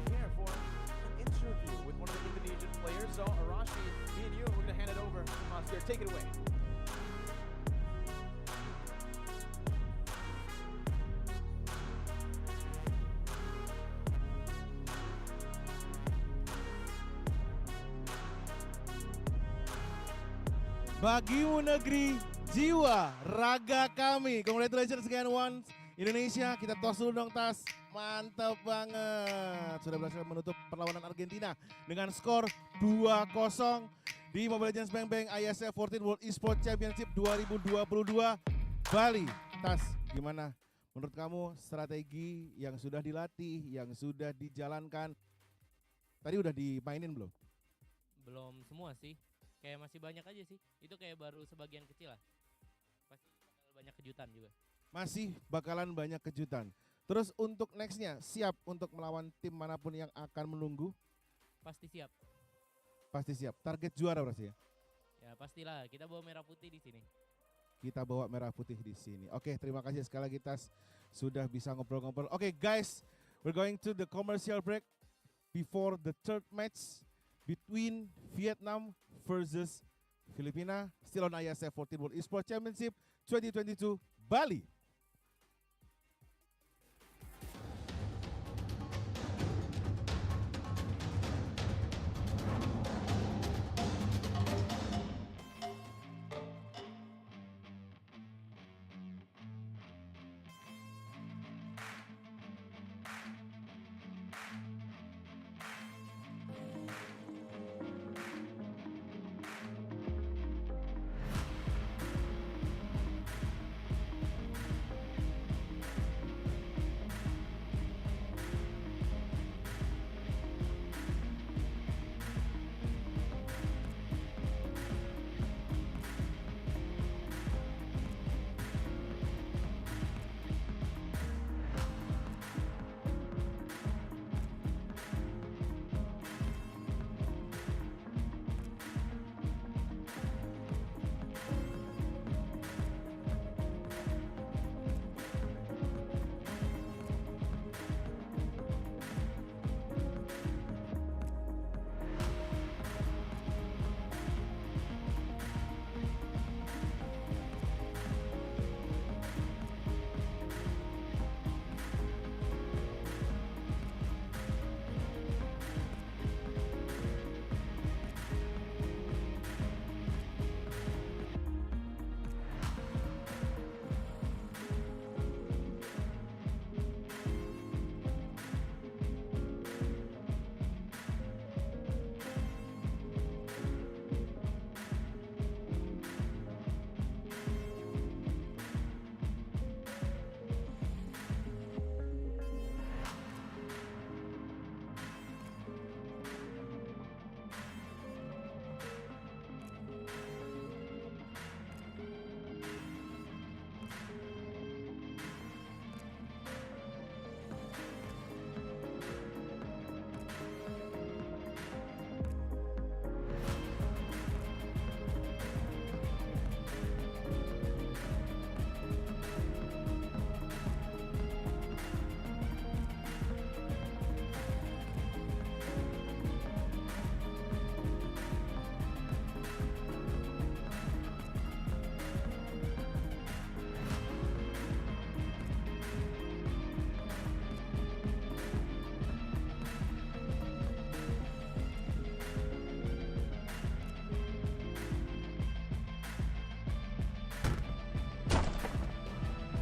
Gare, for an interview with one of the Indonesian players. So Arashi, me and you, we're going to hand it over to Master. Take it away. Bagimu negeri, jiwa, raga kami. Congratulations again once. Indonesia, kita tos dulu dong Tas. Mantap banget. Sudah berhasil menutup perlawanan Argentina dengan skor 2-0 di Mobile Legends Bang Bang IESF 14 World Esports Championship 2022 Bali. Tas, gimana menurut kamu strategi yang sudah dilatih, yang sudah dijalankan? Tadi udah dimainin belum? Belum semua sih. Kayak masih banyak aja sih. Itu kayak baru sebagian kecil lah. Pasti bakal banyak kejutan juga. Masih bakalan banyak kejutan. Terus untuk nextnya, siap untuk melawan tim manapun yang akan menunggu? Pasti siap. Pasti siap. Target juara berarti ya? Ya pastilah. Kita bawa merah putih di sini. Kita bawa merah putih di sini. Oke, terima kasih sekali lagi Tas sudah bisa ngobrol-ngobrol. Oke guys, we're going to the commercial break before the third match between Vietnam versus Filipina, still on IESF 14 World Esports Championship 2022 Bali.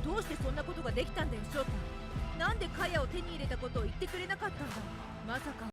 どうしてそんなことができたんだよ翔太。なんでカヤを手に入れたことを言ってくれなかったんだ。まさか